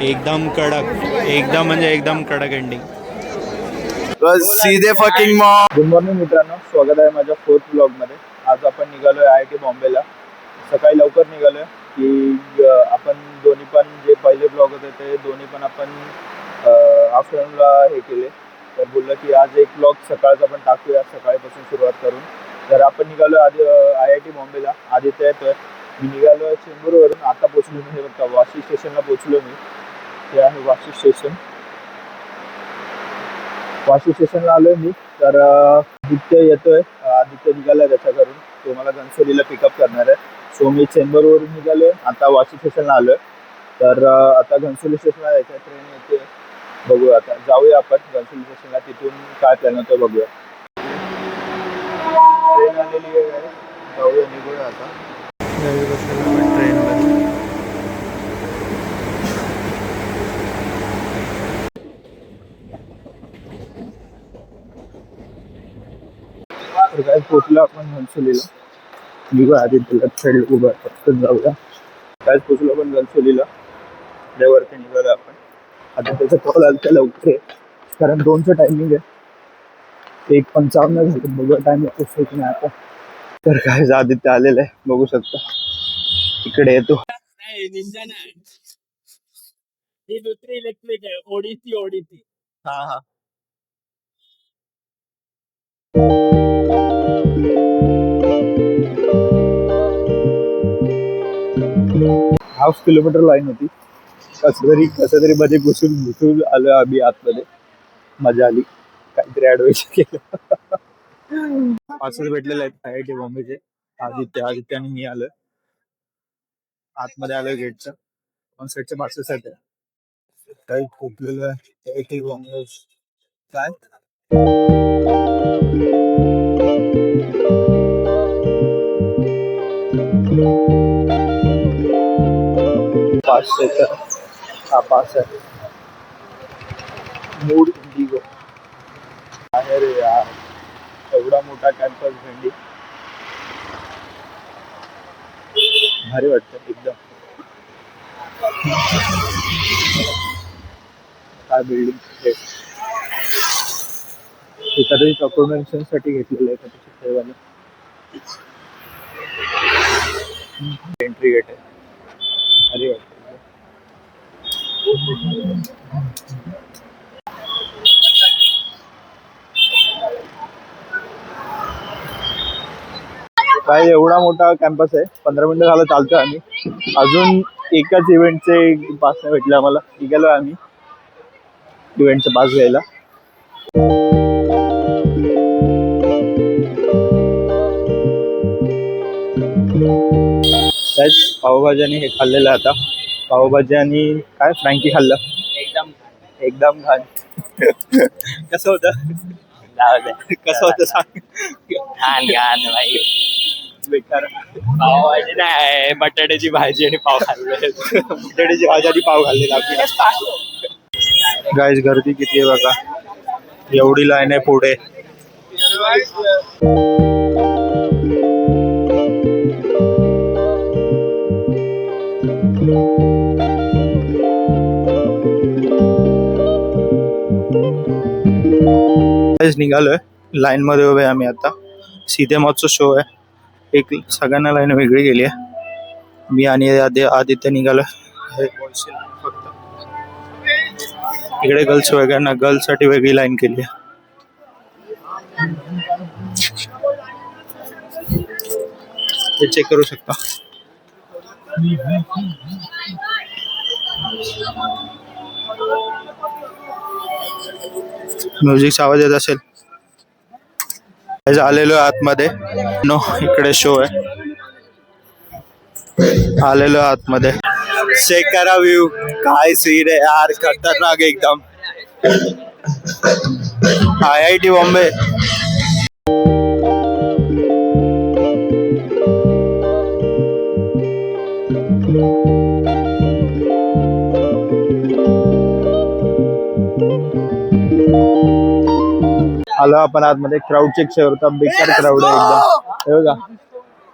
एकदम कडक, एकदम म्हणजे एकदम कडक एंडिंग. सीधे फकिंग मॉम. गुड मॉर्निंग मित्रांनो, स्वागत आहे माझ्या फोर्थ ब्लॉगमध्ये. आज आपण निघालोय IIT बॉम्बेला. सकाळी लवकर निघालोय की आपण दोन्ही पण जे पहिले ब्लॉग होते ते दोन्ही पण आपण आफ्टरनूनला हे केले. तर बोललं की आज एक ब्लॉग सकाळचा पण टाकूया, सकाळपासून सुरुवात करून. तर आपण निघालो आधी IIT बॉम्बेला. आदित्य येतोय, मी निघालो चेंबूरवरून. आता पोचलो मी, हे बघा वाशी स्टेशनला पोचलो मी. हे आहे वाशी स्टेशन. वाशी स्टेशनला आलोय मी. तर आदित्य येतोय, आदित्य निघालाय त्याच्या घरून. तो मला घनसोलीला पिकअप करणार आहे. सो मी चेंबूरवरून निघालोय, आता वाशी स्टेशनला आलोय. तर आता घनसोली स्टेशनला जायचं आहे, ट्रेन येते. बघूया आता, जाऊया आपण घनसोली स्टेशनला. तिथून काय प्लॅन होतो बघूया. ट्रेन आलेली आहे, जाऊया, निघूया आता. ट्रेनमध्ये तर काय पोचलो आपण घनसोलीला. निघूया आधी लेफ्ट साईड उभा पटकन जाऊया. काय पोचलो आपण घनसोलीला, त्यावरती निघालो आपण. आता त्याचा कॉल आला लवकर, कारण 2चं टायमिंग आहे. 1:55 झालं, बघूया टाइम पोचतो की नाही आता. तर काय आदित्य आलेलं आहे, बघू शकता. इकडे येतो. निंजा नाही, ही दुसरी इलेक्ट्रिक आहे, ओडीसी. हा हा. हाफ किलोमीटर लाईन होती. कसं तरी मध्ये घुसून आलो आम्ही आतमध्ये. मजा आली, काहीतरी ऍडव्हेंचर केलं. पासच भेटलेले आहेत IIT बॉम्बेचे. आदित्य आणि मी आलोय आतमध्ये, आलोय गेटच्या. कॉन्सर्टचे पासेस आहेत. काही खोपलेलं आहे IIT बॉम्बे. काय पास आहे, हा पास आहे. मूड इंडिगो आहे रे यार, एवढा मोठा कॅम्पस. भेंडी भारी वाटतं एकदम. काय बिल्डिंग एखाद्या डॉक्युमेंटेशन साठी घेतलेलं आहे का सेवाने. एंट्री गेट आहे, भारी वाटतं. काय एवढा मोठा कॅम्पस आहे. 15 मिनिटं झालं चालतोय आम्ही. अजून एकाच इव्हेंटचे पास नाही भेटले आम्हाला. निघालो आम्ही इव्हेंटचं पास घ्यायला. त्याच पावभाजी आणि हे खाल्लेलं. आता पावभाजी आणि काय फ्रँकी खाल्लं. एकदम घाण. कसं होतं, कसं होतं सांग. घाण भाई. बेकार. पावभाजी नाही, बटाट्याची भाजी आणि पाव खाल्ले. बटाट्याची भाजी आणि पाव खाल्लेला आपल्याला. गाईज गर्दी किती आहे बघा, एवढी लाईन आहे पुढे. निघालोय, लाईन मध्ये उभे आम्ही आता. सीधे मौतचा शो आहे. एक सगळ्यांना लाईन वेगळी गेली आहे. मी आणि आदित्य निघालोय. फक्त इकडे गर्ल्स वगैरे, गर्ल्स साठी वेगळी लाईन केली आहे. हे चेक करू शकता. म्युझिकचा आवाज येत असेल. आलेलो आतमध्ये. नो, इकडे शो आहे. आलेलो आतमध्ये. चेक करा व्ह्यू, काय सीन आहे यार, खतरनाक एकदम. IIT बॉम्बे. आलो आपण आतमध्ये. क्राऊड चेक होता, बेकार क्राऊड आहे एकदम. हे बघा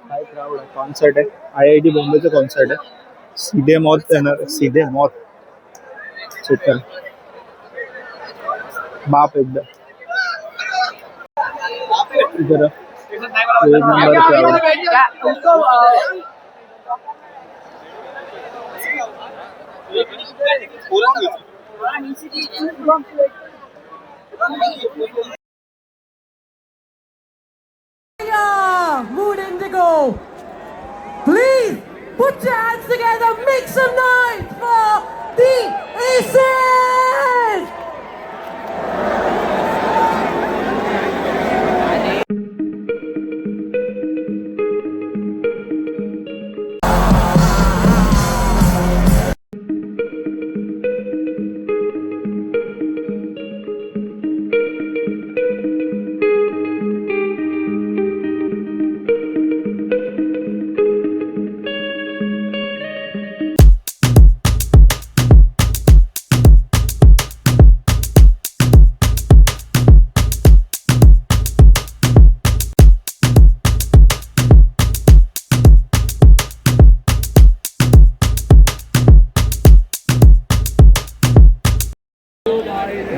काय क्राऊड आहे. कॉन्सर्ट आहे, IIT बॉम्बेचं कॉन्सर्ट आहे. सीधे मौत येणार, सीधे मौत. चेक कर, बाप एकदम इधर एक number Moon Indigo, please put your hands together, make some noise for the Aces!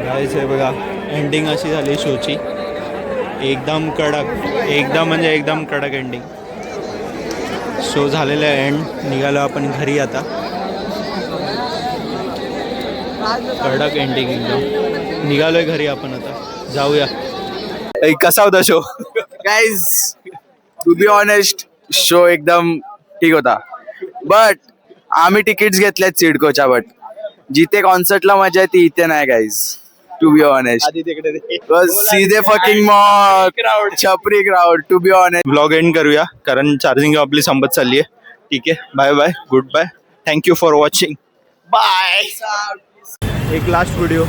गाईस हे बघा, एंडिंग अशी झाली शोची. एकदम कडक, एकदम म्हणजे एकदम कडक एंडिंग. शो झालेला एंड. निघालो आपण घरी आता. कडक एंडिंग एकदम. निघालोय घरी आपण आता. जाऊया. कसा होता show? Guys to be honest show एकदम ठीक होता, बट आम्ही तिकीट्स घेतल्यात सिडकोच्या. बट जिथे कॉन्सर्टला मजा आहे ती इथे नाही गाईज. टू बी ऑनेस्ट सीधे फकिंग मॉल छपरी crowd. To be honest blog end करूया कारण चार्जिंग आपली संपत चालली आहे. ठीक आहे, bye bye, good bye, thank you for watching, bye. एक लास्ट व्हिडिओ.